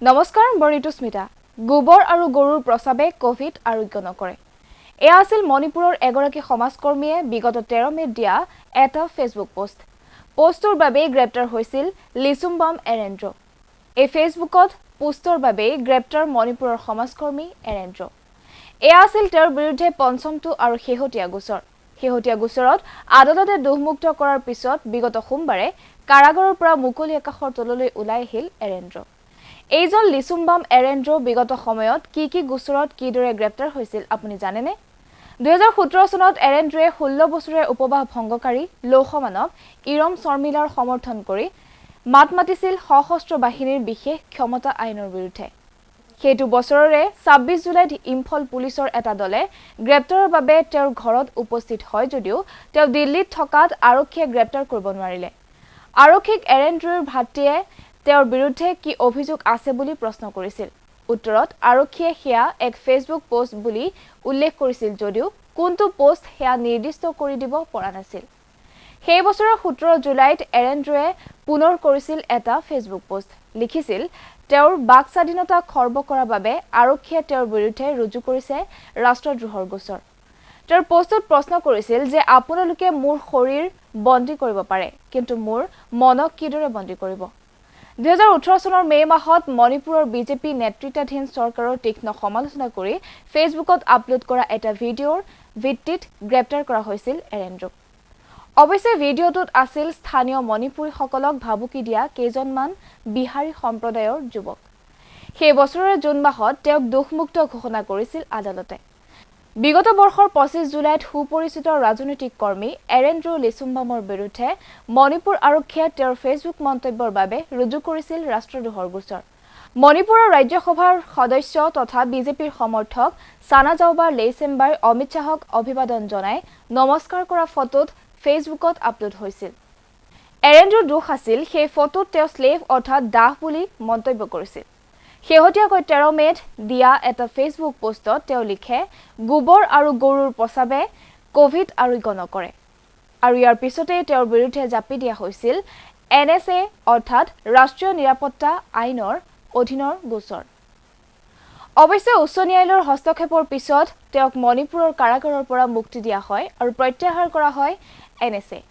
নমস্কাৰ বৰিটো স্মিতা গোবৰ আৰু গৰুৰ প্ৰসাৱে কোভিড আৰোগ্য নকৰে এয়া আছিল মণিপুৰৰ এগৰাকী সমাজকৰ্মীয়ে বিগত 13 মেত দিয়া এটা ফেসবুক পোষ্টৰ বাবে গ্ৰেপ্তাৰ হৈছিল লিচুমবাম এৰেন্দ্ৰ এই ফেসবুকত পোষ্টৰ বাবে গ্ৰেপ্তাৰ মণিপুৰৰ সমাজকৰ্মী এৰেন্দ্ৰ এয়া আছিল তেওঁৰ বিৰুদ্ধে পঞ্চমটো আৰু শেহতীয়া গোচৰত আদালতে দোষমুক্ত কৰাৰ পিছত বিগত সোমবাৰে কাৰাগাৰৰ পৰা মুকলি আকাশৰ তললৈ ওলাই আহিল এৰেন্দ্ৰ এইজন লিচুমবাম এৰেন্দ্ৰ বিগত সময়ত কি গোচৰত কিদৰে গ্ৰেপ্তাৰ হৈছিল আপুনি জানেনে 2017 চনত এৰেন্দ্ৰয়ে 16 বছৰীয়া উপবাস ভংগকাৰী লৌহমানৱ ইৰম শৰ্মিলাৰ সমৰ্থন কৰি মাত মাতিছিল সশস্ত্ৰ বাহিনীৰ বিশেষ ক্ষমতা আইনৰ বিৰুদ্ধে সেইটো বছৰৰে 26 জুলাইত ইম্ফল পুলিচৰ এটা দলে গ্ৰেপ্তাৰৰ বাবে তেওঁৰ ঘৰত উপস্থিত হয় যদিও তেওঁ দিল্লীত থকাত আৰক্ষীয়ে গ্ৰেপ্তাৰ কৰিব নোৱাৰিলে আৰক্ষীক এৰেন্দ্ৰৰ ভাতৃয়ে তেওঁৰ বিৰুদ্ধে কি অভিযোগ আছে বুলি প্ৰশ্ন কৰিছিল উত্তৰত আৰক্ষীয়ে হেয়া এক ফেসবুক পোষ্ট বুলি উল্লেখ কৰিছিল যদিও কোনটো পোষ্ট হেয়া নিৰ্দিষ্ট কৰি দিব পৰা নাছিল সেই বছৰৰ 17 জুলাইত এৰেন্দ্ৰয়ে পুনৰ কৰিছিল এটা ফেসবুক পোষ্ট লিখিছিল তেওঁৰ বাক স্বাধীনতা খৰ্ব কৰাৰ বাবে আৰক্ষীয়ে তেওঁৰ বিৰুদ্ধে ৰুজু কৰিছে ৰাষ্ট্ৰদ্ৰোহৰ গোচৰ তেওঁৰ পোষ্টত প্ৰশ্ন কৰিছিল যে আপোনালোকে মোৰ শৰীৰ বন্দী কৰিব পাৰে কিন্তু মোৰ মনক কিদৰে বন্দী কৰিব 2018 চনৰ মে মাহত মণিপুৰৰ বিজেপি নেতৃত্বাধীন চৰকাৰৰ তীক্ষ্ণ সমালোচনা কৰি ফেসবুকত আপলোড কৰা এটা ভিডিঅ'ৰ ভিত্তিত গ্ৰেপ্তাৰ কৰা হৈছিল এৰেন্দ্ৰক অৱশ্যে ভিডিঅ'টোত আছিল স্থানীয় মণিপুৰীসকলক ভাবুকি দিয়া কেইজনমান বিহাৰী সম্প্ৰদায়ৰ যুৱক সেই বছৰৰ জুন মাহত তেওঁক দোষমুক্ত ঘোষণা কৰিছিল আদালতে বিগত বৰ্ষৰ 25 জুলাইত সুপৰিচিত ৰাজনৈতিক কৰ্মী এৰেন্দ্ৰ লিচুমবামৰ বিৰুদ্ধে মণিপুৰ আৰক্ষীয়ে তেওঁৰ ফেসবুক মন্তব্যৰ বাবে ৰুজু কৰিছিল ৰাষ্ট্ৰদ্ৰোহৰ গোচৰ মণিপুৰৰ ৰাজ্যসভাৰ সদস্য তথা বিজেপিৰ সমৰ্থক সানা জাওবাৰ লেইচেম্বাই অমিত শাহক অভিবাদন জনাই নমস্কাৰ কৰা ফটোত ফেসবুকত আপলোড হৈছিল এৰেন্দ্ৰৰ দোষ আছিল সেই ফটোত তেওঁ স্লেভ অৰ্থাৎ দাহ বুলি মন্তব্য কৰিছিল শেহতীয়াকৈ 13 মেত দিয়া এটা ফেসবুক পোষ্টত তেওঁ লিখে গোবৰ আৰু গৰুৰ প্ৰসাৱে কোভিড আৰোগ্য নকৰে আৰু ইয়াৰ পিছতে তেওঁৰ বিৰুদ্ধে জাপি দিয়া হৈছিল NSA অৰ্থাৎ ৰাষ্ট্ৰীয় নিৰাপত্তা আইনৰ অধীনৰ গোচৰ অৱশ্যে উচ্চ ন্যায়ালয়ৰ হস্তক্ষেপৰ পিছত তেওঁক মণিপুৰৰ কাৰাগাৰৰ পৰা মুক্তি দিয়া হয় আৰু প্ৰত্যাহাৰ কৰা হয় NSA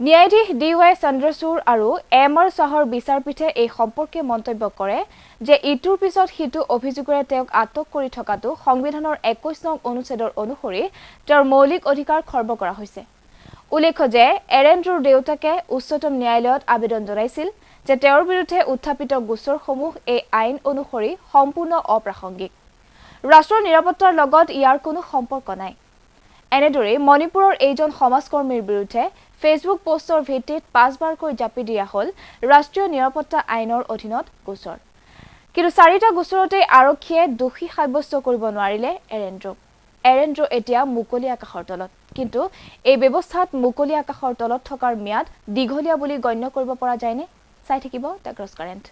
ন্যায়াধীশ DY চন্দ্ৰচূড় আৰু MR শাহৰ বিচাৰপীঠে এই সম্পৰ্কে মন্তব্য কৰে যে ইটোৰ পিছত হিটো অভিযোগৰে তেওঁক আটক কৰি থকাটো সংবিধানৰ 21 নং অনুচ্ছেদৰ অনুসৰি তেওঁৰ মৌলিক অধিকাৰ খৰ্ব কৰা হৈছে উল্লেখ্য যে এৰেন্দ্ৰৰ দেউতাকে উচ্চতম ন্যায়ালয়ত আবেদন জনাইছিল যে তেওঁৰ বিৰুদ্ধে উত্থাপিত গোচৰসমূহ এই আইন অনুসৰি সম্পূৰ্ণ অপ্ৰাসংগিক ৰাষ্ট্ৰৰ নিৰাপত্তাৰ লগত ইয়াৰ কোনো সম্পৰ্ক নাই এনেদৰে মণিপুৰৰ এইজন সমাজকৰ্মীৰ বিৰুদ্ধে ফেসবুক পোষ্টৰ ভিত্তিত 5 বাৰকৈ জাপি দিয়া হল ৰাষ্ট্ৰীয় নিৰাপত্তা আইনৰ অধীনত গোচৰ কিন্তু 4টা গোচৰতে আৰক্ষীয়ে দোষী সাব্যস্ত কৰিব নোৱাৰিলে এৰেন্দ্ৰ এতিয়া মুকলি আকাশৰ তলত কিন্তু এই ব্যৱস্থাত মুকলি আকাশৰ তলত থকাৰ ম্যাদ দীঘলীয়া বুলি গণ্য কৰিব পৰা যায়নে চাই থাকিব দ্য ক্ৰছ কাৰেণ্ট